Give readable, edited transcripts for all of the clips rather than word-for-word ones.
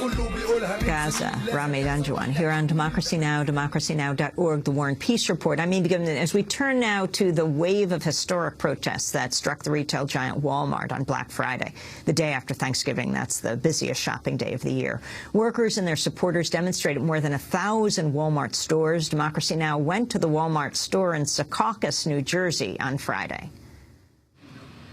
Gaza, Rami Danjuan, here on Democracy Now!, democracynow.org, the War and Peace Report. I'm Amy Goodman. As we turn now to the wave of historic protests that struck the retail giant Wal-Mart on Black Friday, the day after Thanksgiving. That's the busiest shopping day of the year. Workers and their supporters demonstrated more than 1,000 Wal-Mart stores. Democracy Now! Went to the Wal-Mart store in Secaucus, New Jersey on Friday.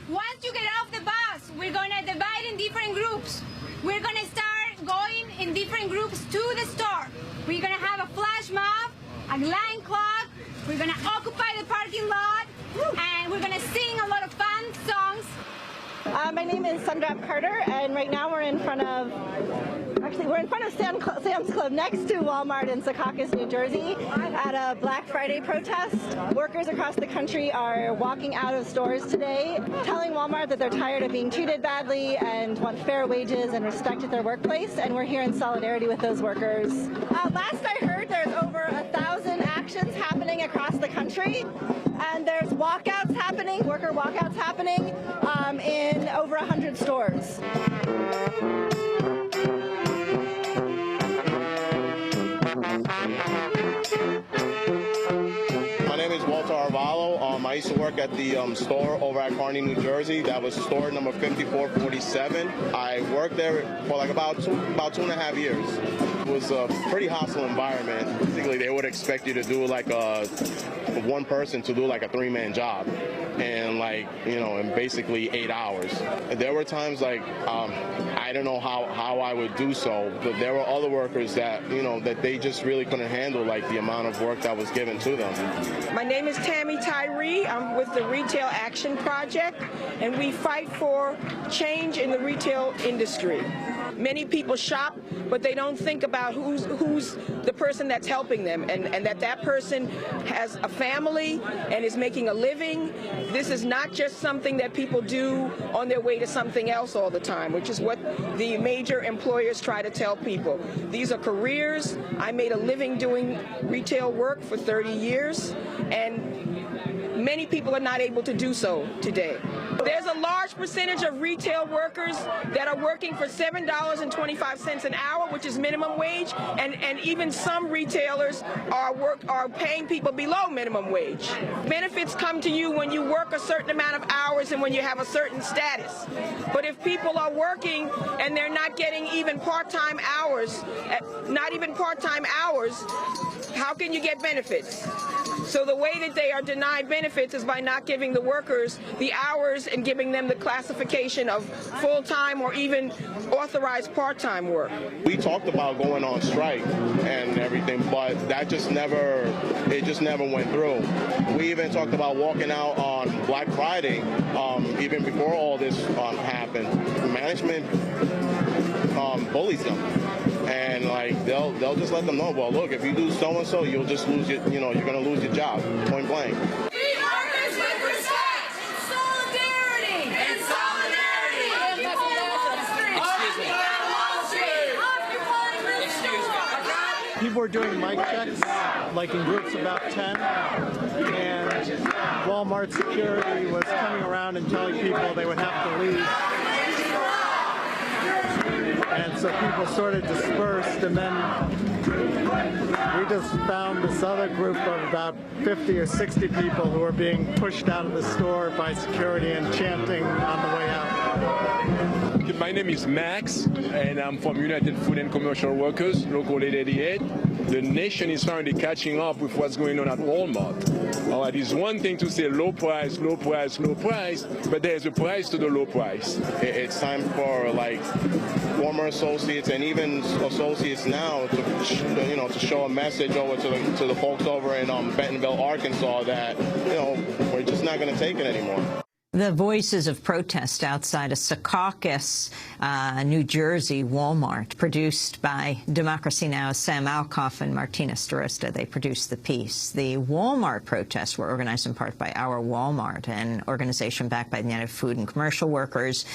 Once you get off the bus, we're going to divide in different groups. We're going to start going in different groups to the store. We're going to have a flash mob, a line clock. We're going to occupy the parking lot, and we're going to sing a lot of fun songs. My name is Sundram Carter, and right now we're in front of Sam's Club next to Wal-Mart in Secaucus, New Jersey, at a Black Friday protest. Workers across the country are walking out of stores today, telling Wal-Mart that they're tired of being treated badly and want fair wages and respect at their workplace, and we're here in solidarity with those workers. Last I heard, there's over 1,000 actions happening across the country, and there's walkouts happening, worker walkouts happening in over 100 stores. My name is I used to work at the store over at Kearney, New Jersey. That was store number 5447. I worked there for like about 2.5 years. It was a pretty hostile environment. Basically, they would expect you to do like one person to do like a 3-man job, and like, you know, in basically 8 hours. There were times like I don't know how I would do so, but there were other workers that, you know, that they just really couldn't handle like the amount of work that was given to them. My name is Tammy Tyree. I'm with the Retail Action Project, and we fight for change in the retail industry. Many people shop, but they don't think about who's the person that's helping them, and that person has a family and is making a living. This is not just something that people do on their way to something else all the time, which is what the major employers try to tell people. These are careers. I made a living doing retail work for 30 years, and many people are not able to do so today. There's a large percentage of retail workers that are working for $7.25 an hour, which is minimum wage, and even some retailers are paying people below minimum wage. Benefits come to you when you work a certain amount of hours and when you have a certain status. But if people are working and they're not getting even part-time hours, how can you get benefits? So the way that they are denied benefits is by not giving the workers the hours and giving them the classification of full-time or even authorized part-time work. We talked about going on strike and everything, but it just never went through. We even talked about walking out on Black Friday, even before all this happened. Management bullies them. And like they'll just let them know, well, look, if you do so and so, you'll just lose your, you're going to lose your job, point blank. We workers with respect, solidarity, and solidarity. People were doing mic checks, like in groups of about 10, and Wal-Mart security was coming around and telling people they would have to leave. And so people sort of dispersed, and then we just found this other group of about 50 or 60 people who were being pushed out of the store by security and chanting on the way out. My name is Max, and I'm from United Food and Commercial Workers, Local 888. The nation is finally catching up with what's going on at Wal-Mart. All right, it's one thing to say low price, low price, low price, but there's a price to the low price. It's time for like former associates and even associates now to show a message over to the folks over in Bentonville, Arkansas, that we're just not going to take it anymore. The voices of protest outside of Secaucus, New Jersey, Wal-Mart, produced by Democracy Now!'s Sam Alcoff and Martina Starista. They produced the piece. The Wal-Mart protests were organized in part by Our Wal-Mart, an organization backed by the United Food and Commercial Workers.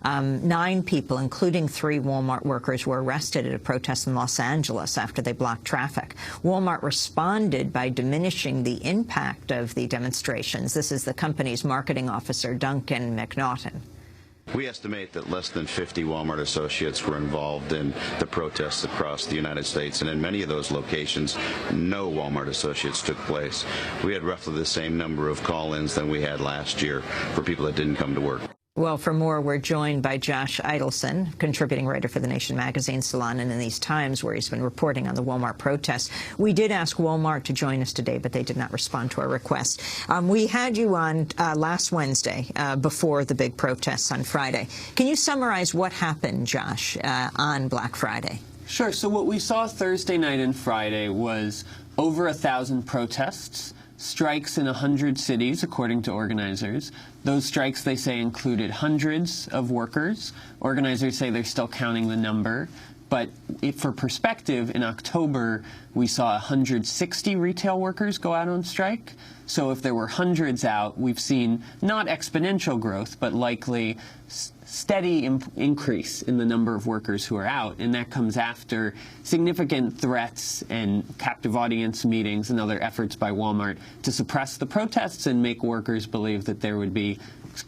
9 people, including 3 Wal-Mart workers, were arrested at a protest in Los Angeles after they blocked traffic. Wal-Mart responded by diminishing the impact of the demonstrations. This is the company's marketing officer, Duncan McNaughton. We estimate that less than 50 Walmart associates were involved in the protests across the United States, and in many of those locations, no Walmart associates took place. We had roughly the same number of call-ins than we had last year for people that didn't come to work. Well, for more, we're joined by Josh Eidelson, contributing writer for The Nation magazine, Salon, and in these times where he's been reporting on the Walmart protests. We did ask Walmart to join us today, but they did not respond to our request. We had you on last Wednesday before the big protests on Friday. Can you summarize what happened, Josh, on Black Friday? Sure. So what we saw Thursday night and Friday was over 1,000 protests. Strikes in 100 cities, according to organizers. Those strikes, they say, included hundreds of workers. Organizers say they're still counting the number. But for perspective, in October, we saw 160 retail workers go out on strike. So if there were hundreds out, we've seen not exponential growth, but likely steady increase in the number of workers who are out, and that comes after significant threats and captive audience meetings and other efforts by Walmart to suppress the protests and make workers believe that there would be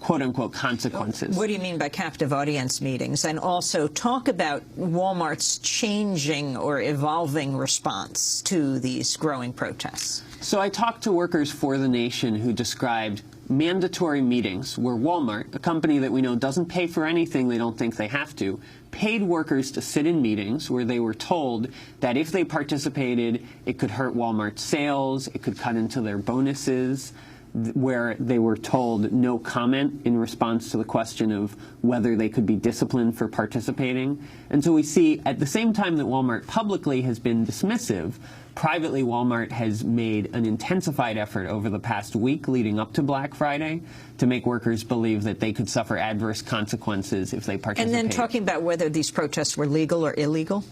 quote-unquote consequences. What do you mean by captive audience meetings? And also talk about Walmart's changing or evolving response to these growing protests. So I talked to workers for The Nation who described mandatory meetings where Walmart, a company that we know doesn't pay for anything they don't think they have to, paid workers to sit in meetings where they were told that if they participated, it could hurt Walmart's sales, it could cut into their bonuses, where they were told no comment in response to the question of whether they could be disciplined for participating. And so we see, at the same time that Walmart publicly has been dismissive, privately Walmart has made an intensified effort over the past week leading up to Black Friday to make workers believe that they could suffer adverse consequences if they participate. And then talking about whether these protests were legal or illegal?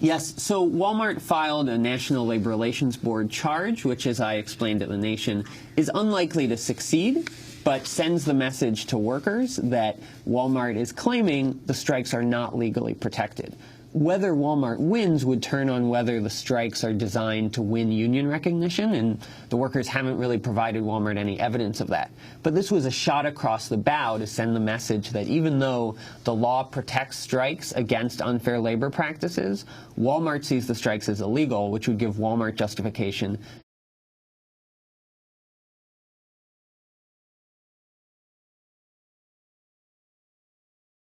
Yes. So Walmart filed a National Labor Relations Board charge, which, as I explained at The Nation, is unlikely to succeed, but sends the message to workers that Walmart is claiming the strikes are not legally protected. Whether Walmart wins would turn on whether the strikes are designed to win union recognition, and the workers haven't really provided Walmart any evidence of that. But this was a shot across the bow to send the message that even though the law protects strikes against unfair labor practices, Walmart sees the strikes as illegal, which would give Walmart justification